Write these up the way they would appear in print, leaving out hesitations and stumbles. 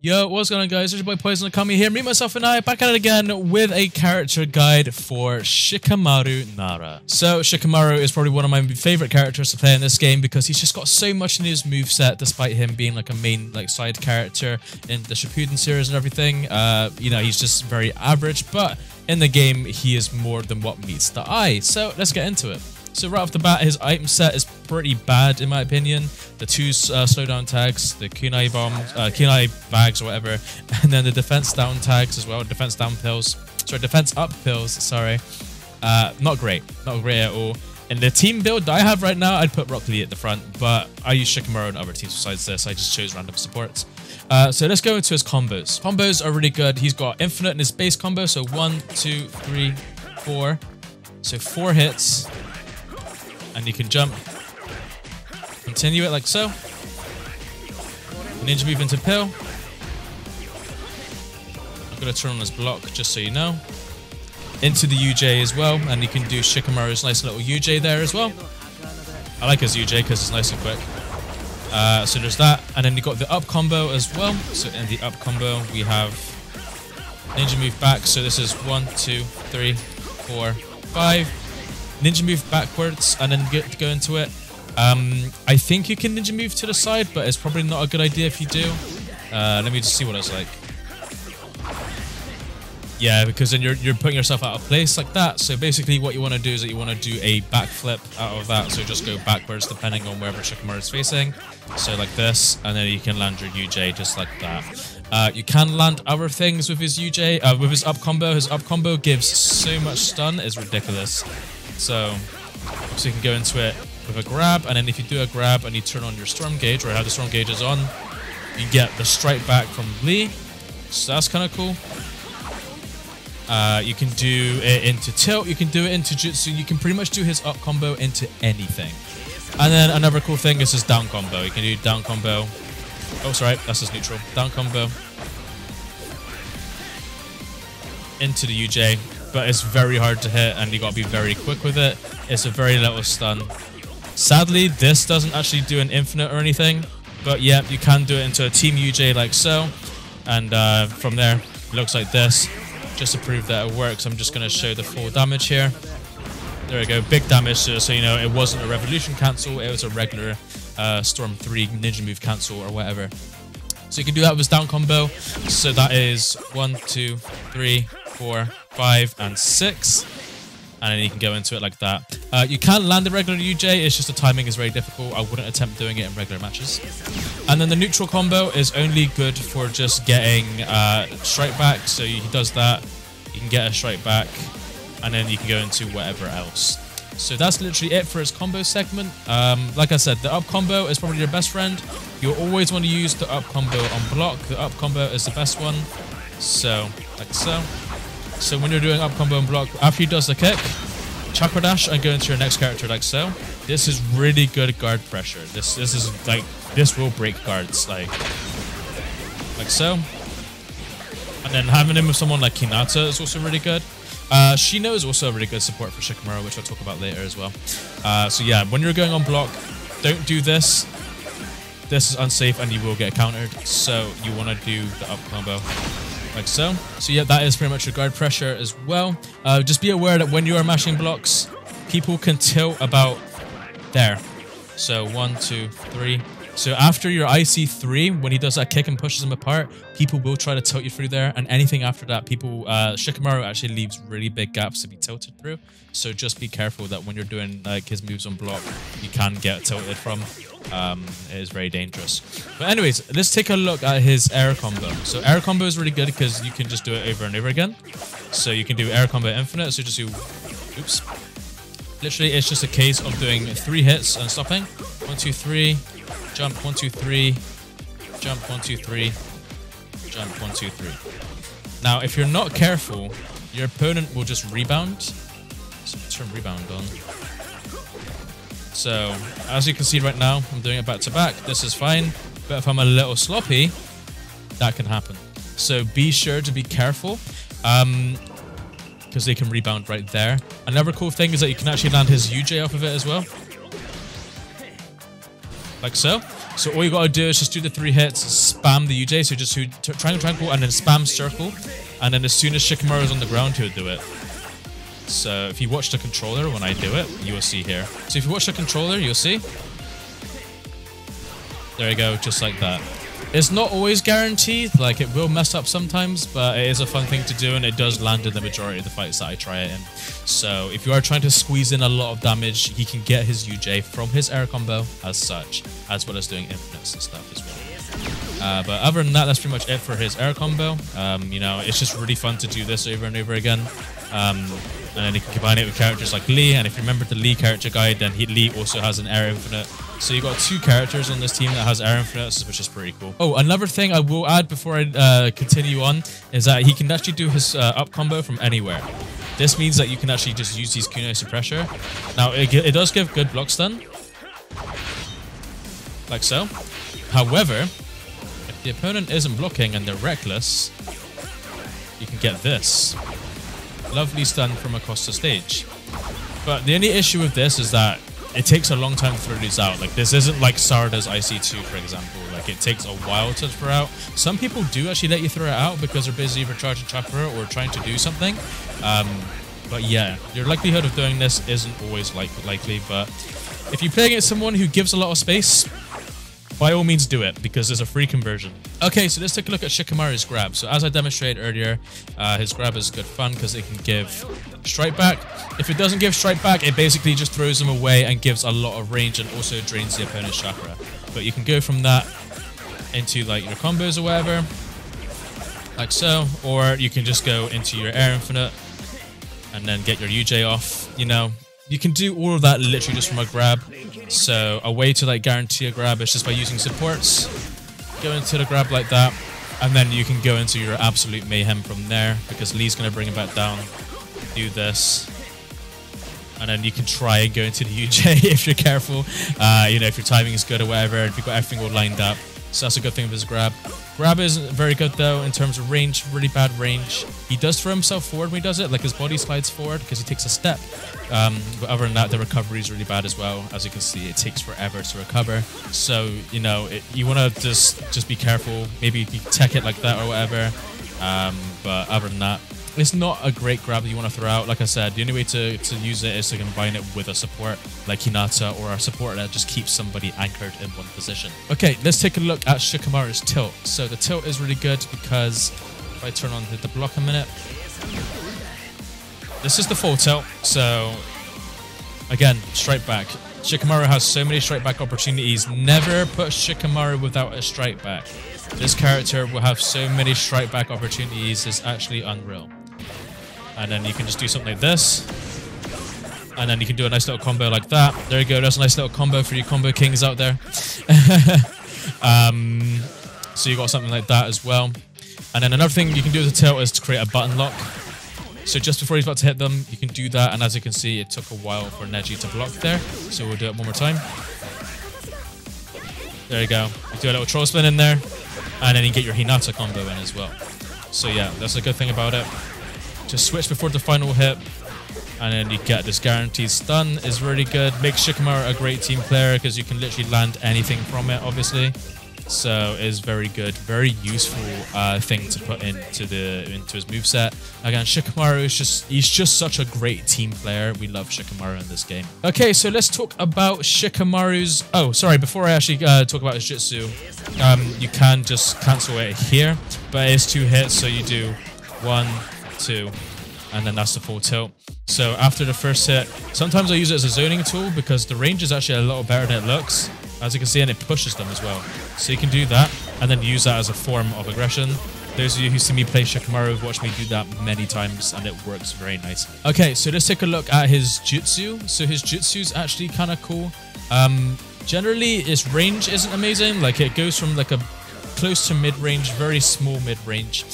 Yo, what's going on, guys? It's your boy Poison Okami here. Me, myself, and I back at it again with a character guide for Shikamaru Nara. So, Shikamaru is probably one of my favorite characters to play in this game because he's just got so much in his moveset, despite him being like a main side character in the Shippuden series and everything. You know, he's just very average, but in the game, he is more than what meets the eye. So, let's get into it. So right off the bat, his item set is pretty bad in my opinion. The two slowdown tags, the kunai bombs, kunai bags or whatever, and then the defense down tags as well. Defense down pills, sorry, defense up pills. Sorry, not great at all. In the team build that I have right now, I'd put Rock Lee at the front, but I use Shikamaru and other teams besides this. I just chose random supports. So let's go into his combos. Combos are really good. He's got infinite in his base combo, so 1, 2, 3, 4. So 4 hits. And you can jump, continue it like so, ninja move into pill. I'm going to turn on this block just so you know, into the UJ as well, and you can do Shikamaru's nice little UJ there as well. I like his UJ because it's nice and quick. So there's that, and then you got the up combo as well. So in the up combo we have ninja move back, so this is 1, 2, 3, 4, 5. Ninja move backwards and then go into it. I think you can ninja move to the side, but it's probably not a good idea if you do. Let me just see what it's like. Yeah, because then you're putting yourself out of place like that. So basically what you want to do is that you want to do a backflip out of that. So just go backwards depending on wherever Shikamaru is facing. So like this, and then you can land your UJ just like that. You can land other things with his UJ, with his up combo. His up combo gives so much stun, it's ridiculous. So you can go into it with a grab, and then if you do a grab and you turn on your storm gauge, or have the storm gauge is on, you get the strike back from Lee. So that's kind of cool. You can do it into tilt, you can do it into Jutsu, you can pretty much do his up combo into anything. And then another cool thing is his down combo. You can do down combo. Oh, sorry, that's his neutral. Down combo into the UJ. But it's very hard to hit and you gotta be very quick with it. It's a very little stun. Sadly, this doesn't actually do an infinite or anything, but yeah, you can do it into a team UJ like so. And from there, it looks like this. Just to prove that it works, I'm just gonna show the full damage here. There we go, big damage, so you know it wasn't a revolution cancel, it was a regular Storm 3 ninja move cancel or whatever. So you can do that with his down combo. So that is 1, 2, 3, 4, 5, and 6. And then you can go into it like that. You can land the regular UJ, it's just the timing is very difficult. I wouldn't attempt doing it in regular matches. And then the neutral combo is only good for just getting strike back. So he does that, you can get a strike back, and then you can go into whatever else. So that's literally it for his combo segment. Like I said, the up combo is probably your best friend. You'll always want to use the up combo on block. The up combo is the best one. So, like so. So when you're doing up combo and block, after he does the kick, Chakra dash and go into your next character like so. This is really good guard pressure. This is like, this will break guards like so. And then having him with someone like Hinata is also really good. Shino is also a really good support for Shikamaru, which I'll talk about later as well. So yeah, when you're going on block, don't do this. This is unsafe and you will get countered. So you want to do the up combo like so. So yeah, that is pretty much your guard pressure as well. Just be aware that when you are mashing blocks, people can tilt about there. So 1, 2, 3. So after your IC3, when he does that kick and pushes them apart, people will try to tilt you through there, and anything after that, people, Shikamaru actually leaves really big gaps to be tilted through. So just be careful that when you're doing like his moves on block, you can get tilted from. It is very dangerous. But anyways, let's take a look at his air combo. So air combo is really good because you can just do it over and over again. So you can do air combo infinite. So just do, oops. Literally, it's just a case of doing 3 hits and stopping. 1, 2, 3, jump, 1, 2, 3, jump, 1, 2, 3, jump, 1, 2, 3. Now, if you're not careful, your opponent will just rebound. So turn rebound on. So, as you can see right now, I'm doing it back to back. This is fine. But if I'm a little sloppy, that can happen. So be sure to be careful. Because they can rebound right there. Another cool thing is that you can actually land his UJ off of it as well. Like so. So all you gotta do is just do the 3 hits, spam the UJ, so just triangle, and then spam circle, and then as soon as Shikamaru is on the ground, he'll do it. So if you watch the controller when I do it, you will see here. So if you watch the controller, you'll see. There you go, just like that. It's not always guaranteed, like it will mess up sometimes, but it is a fun thing to do, and it does land in the majority of the fights that I try it in. So if you are trying to squeeze in a lot of damage, he can get his UJ from his air combo as such, as well as doing infinites and stuff as well. But other than that, that's pretty much it for his air combo. You know, it's just really fun to do this over and over again. And then you can combine it with characters like Lee, and if you remember the Lee character guide, then Lee also has an air infinite. So you got 2 characters on this team that has air infinites, which is pretty cool. Oh, another thing I will add before I continue on is that he can actually do his up combo from anywhere. This means that you can actually just use these kunai suppressor. Now, it does give good block stun, like so. However, if the opponent isn't blocking and they're reckless, you can get this. Lovely stun from across the stage. But the only issue with this is that it takes a long time to throw these out. Like, this isn't like Sarada's IC2, for example. Like, it takes a while to throw out. Some people do actually let you throw it out because they're busy recharging Chakra or trying to do something. But yeah, your likelihood of doing this isn't always likely. But if you're playing against someone who gives a lot of space, by all means do it, because there's a free conversion. Okay, so let's take a look at Shikamaru's grab. So as I demonstrated earlier, his grab is good fun because it can give strike back. If it doesn't give strike back, it basically just throws him away and gives a lot of range and also drains the opponent's chakra. But you can go from that into like your combos or whatever, like so, or you can just go into your air infinite and then get your UJ off, you know. You can do all of that literally just from a grab. So a way to like guarantee a grab is just by using supports. Go into the grab like that, and then you can go into your absolute mayhem from there, because Lee's going to bring him back down. Do this, and then you can try and go into the UJ if you're careful. You know, if your timing is good or whatever, if you've got everything all lined up. So that's a good thing with his grab. Grab isn't very good though in terms of range, really bad range. He does throw himself forward when he does it, like his body slides forward because he takes a step. But other than that, the recovery is really bad as well. As you can see, it takes forever to recover. So, you know, you want to just be careful. Maybe you tech it like that or whatever. But other than that, it's not a great grab that you want to throw out. Like I said, the only way to use it is to combine it with a support like Hinata, or a support that just keeps somebody anchored in one position. Okay, let's take a look at Shikamaru's tilt. So the tilt is really good because if I turn on the block a minute, this is the full tilt. So again, strike back. Shikamaru has so many strike back opportunities. Never put Shikamaru without a strike back. This character will have so many strike back opportunities, it's actually unreal. And then you can just do something like this. And then you can do a nice little combo like that. There you go, that's a nice little combo for you combo kings out there. So you got something like that as well. And then another thing you can do with the tilt is to create a button lock. So just before he's about to hit them, you can do that. And as you can see, it took a while for Neji to block there. So we'll do it one more time. There you go. You do a little troll spin in there. And then you get your Hinata combo in as well. So yeah, that's a good thing about it. Just switch before the final hit, and then you get this guaranteed stun. Is really good. Makes Shikamaru a great team player because you can literally land anything from it, obviously. So it's very good, very useful thing to put into his moveset. Again, Shikamaru is he's just such a great team player. We love Shikamaru in this game. Okay, so let's talk about Shikamaru's... Oh, sorry, before I actually talk about his Jutsu, you can just cancel it here, but it's 2 hits, so you do 1, 2, and then that's the full tilt. So after the first hit, sometimes I use it as a zoning tool because the range is actually a lot better than it looks, as you can see, and it pushes them as well. So you can do that and then use that as a form of aggression. Those of you who see me play Shikamaru have watched me do that many times, and it works very nicely. Okay, so let's take a look at his Jutsu. So his Jutsu is actually kind of cool. Generally, its range isn't amazing. Like, it goes from like a close to mid-range, very small mid-range.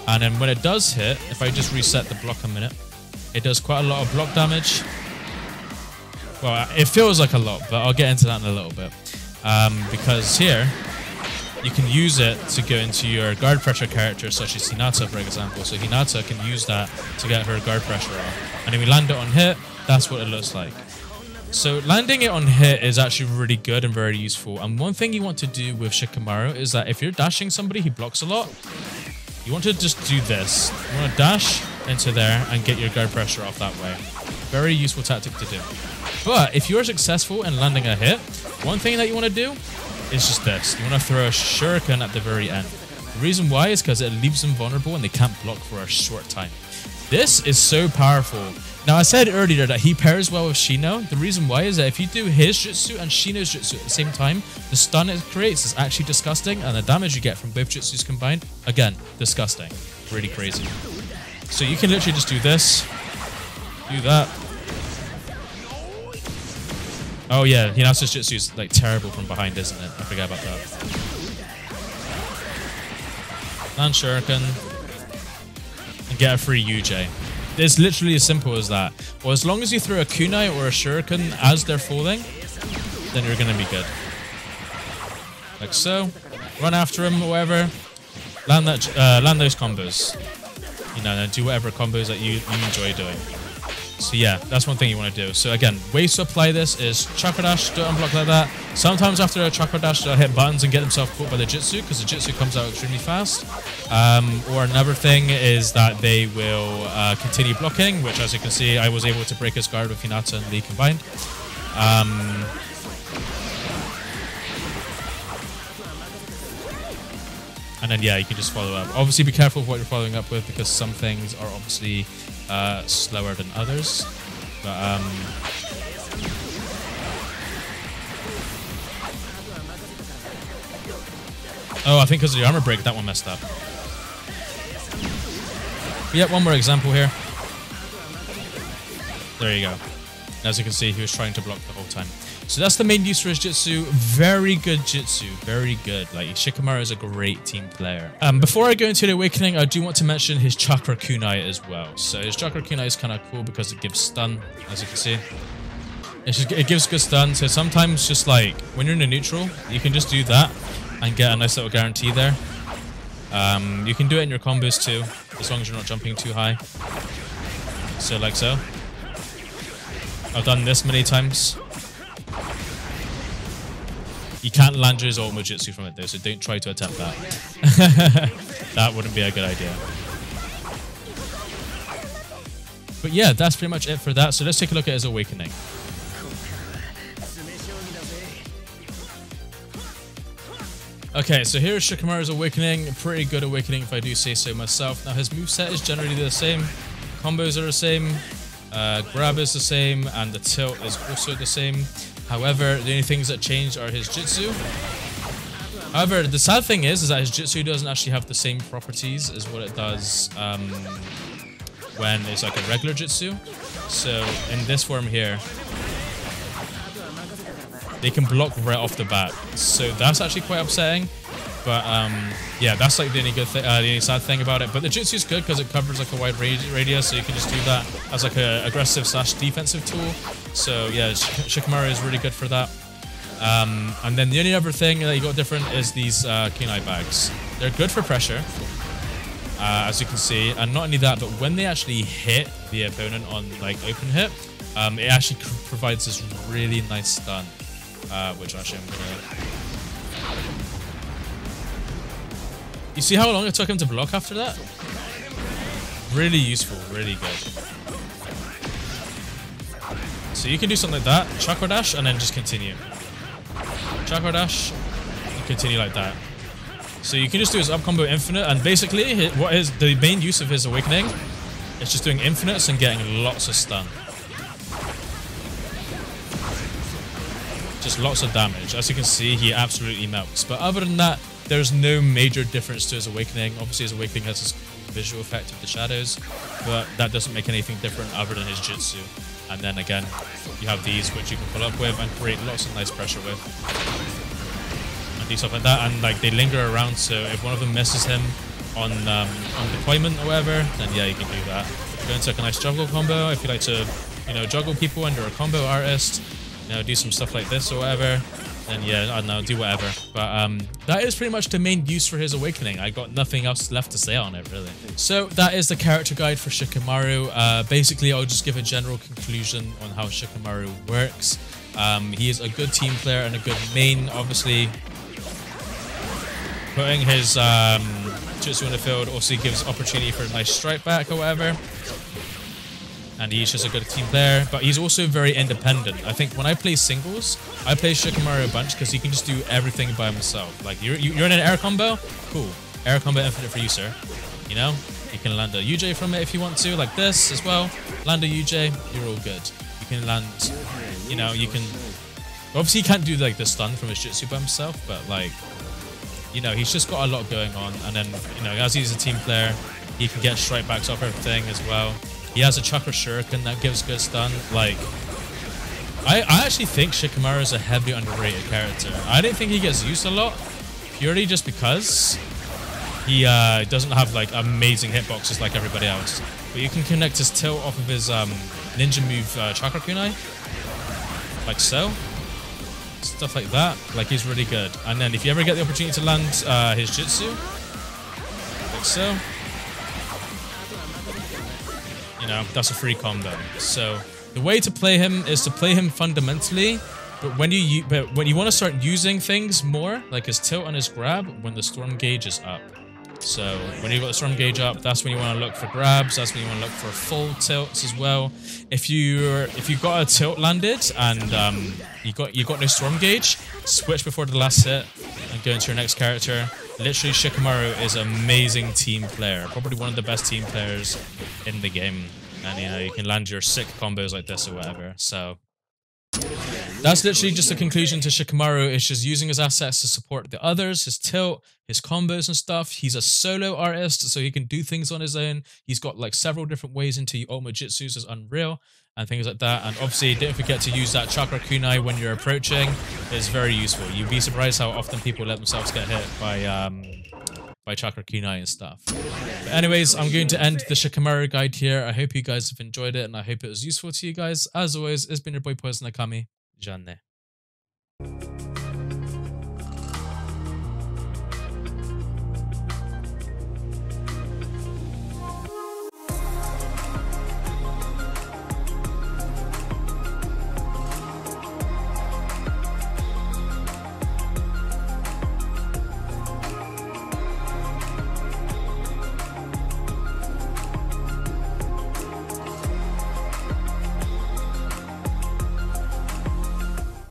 And then when it does hit, if I just reset the block a minute, it does quite a lot of block damage. Well, it feels like a lot, but I'll get into that in a little bit. Because here, you can use it to go into your guard pressure characters, such as Hinata, for example. So Hinata can use that to get her guard pressure off. And if we land it on hit, that's what it looks like. So landing it on hit is actually really good and very useful. And one thing you want to do with Shikamaru is that if you're dashing somebody who blocks a lot, you want to just do this. You want to dash into there and get your guard pressure off that way. Very useful tactic to do. But if you're successful in landing a hit, one thing that you want to do is just this. You want to throw a shuriken at the very end. The reason why is because it leaves them vulnerable and they can't block for a short time. This is so powerful. Now, I said earlier that he pairs well with Shino. The reason why is that if you do his jutsu and Shino's jutsu at the same time, the stun it creates is actually disgusting, and the damage you get from both jutsus combined, again, disgusting. Really crazy. So you can literally just do this, do that. Oh yeah, Hinasa's jutsu is like terrible from behind, isn't it? I forgot about that. Land shuriken and get a free UJ. It's literally as simple as that. Well, as long as you throw a kunai or a shuriken as they're falling, then you're going to be good. Like so. Run after him or whatever. Land those combos. You know, and do whatever combos that you enjoy doing. So yeah, that's one thing you want to do. So again, ways to apply this is Chakra Dash, don't unblock like that. Sometimes after a Chakra Dash, they'll hit buttons and get themselves caught by the Jutsu, because the Jutsu comes out extremely fast. Or another thing is that they will continue blocking, which as you can see, I was able to break his guard with Hinata and Lee combined. And then yeah, you can just follow up. Obviously be careful of what you're following up with, because some things are obviously slower than others. But oh, I think because of the armor break, that one messed up. But yeah, one more example here. There you go. As you can see, he was trying to block the whole time. So that's the main use for his jutsu. Very good jutsu. Very good. Like, Shikamaru is a great team player. Before I go into the awakening, I do want to mention his Chakra kunai as well. So his Chakra kunai is kind of cool because it gives stun, as you can see. It gives good stun. So sometimes just like when you're in a neutral, you can just do that and get a nice little guarantee there. You can do it in your combos too, as long as you're not jumping too high. So like so. I've done this many times. You can't land his ultimate jutsu from it though, so don't try to attempt that. That wouldn't be a good idea. But yeah, that's pretty much it for that. So let's take a look at his awakening. Okay, so here's Shikamaru's awakening. A pretty good awakening if I do say so myself. Now his moveset is generally the same. Combos are the same. Grab is the same, and the tilt is also the same. However, the only things that change are his jutsu. However, the sad thing is that his jutsu doesn't actually have the same properties as what it does when it's like a regular jutsu. So in this form here, they can block right off the bat. So that's actually quite upsetting. But yeah, that's like the only good thing, the only sad thing about it. But the jutsu is good because it covers like a wide radius, so you can just do that as like a aggressive / defensive tool. So yeah, Shikamaru is really good for that. And then the only other thing that you got different is these kunai bags. They're good for pressure, as you can see. And not only that, but when they actually hit the opponent on like open hit, it actually provides this really nice stun, which actually I'm gonna. You see how long it took him to block after that? Really useful, really good. So you can do something like that, Chakra Dash, and then just continue. Chakra Dash, and continue like that. So you can just do his up combo infinite, and basically what is the main use of his awakening is just doing infinites and getting lots of stun. Just lots of damage. As you can see, he absolutely melts. But other than that, there's no major difference to his awakening. Obviously, his awakening has this visual effect of the shadows, but that doesn't make anything different other than his jutsu. And then again, you have these which you can pull up with and create lots of nice pressure with. And do stuff like that, and like they linger around, so if one of them misses him on deployment or whatever, then yeah, you can do that. Go into like a nice juggle combo if you like to, you know, juggle people and you're a combo artist. You know, do some stuff like this or whatever. then yeah, I don't know, do whatever. But that is pretty much the main use for his awakening. I got nothing else left to say on it, really. So that is the character guide for Shikamaru. Basically, I'll just give a general conclusion on how Shikamaru works. He is a good team player and a good main, obviously. Putting his Jutsu in the field also gives opportunity for a nice strike back or whatever. And he's just a good team player, but he's also very independent. I think when I play singles, I play Shikamaru a bunch because he can just do everything by himself. Like, you're in an air combo? Cool. Air combo infinite for you, sir. You know? You can land a UJ from it if you want to, like this as well. Land a UJ, you're all good. You can land, you know, you can... Obviously, he can't do, like, the stun from his Jutsu by himself, but, like, you know, he's just got a lot going on. And then, you know, as he's a team player, he can get strike backs off everything as well. He has a Chakra Shuriken that gives good stun. Like, I actually think Shikamaru is a heavily underrated character. I don't think he gets used a lot, purely just because he doesn't have, like, amazing hitboxes like everybody else. But you can connect his tilt off of his ninja move Chakra kunai, like so. Stuff like that. Like, he's really good. And then if you ever get the opportunity to land his Jutsu, like so, you know, that's a free combo. So the way to play him is to play him fundamentally, but when you want to start using things more, like his tilt and his grab, when the storm gauge is up. So when you've got the storm gauge up, that's when you want to look for grabs. That's when you want to look for full tilts as well. If you got a tilt landed and you got no storm gauge, switch before the last hit and go into your next character. Literally, Shikamaru is an amazing team player. Probably one of the best team players in the game. And, you know, you can land your sick combos like this or whatever. So that's literally just a conclusion to Shikamaru. It's just using his assets to support the others, his tilt, his combos and stuff. He's a solo artist, so he can do things on his own. He's got, like, several different ways into Ultimate Jutsus is unreal and things like that. And obviously, don't forget to use that Chakra kunai when you're approaching. It's very useful. You'd be surprised how often people let themselves get hit by Chakra kunai and stuff. But anyways, I'm going to end the Shikamaru guide here. I hope you guys have enjoyed it, and I hope it was useful to you guys. As always, it's been your boy Poison Okami. Janne.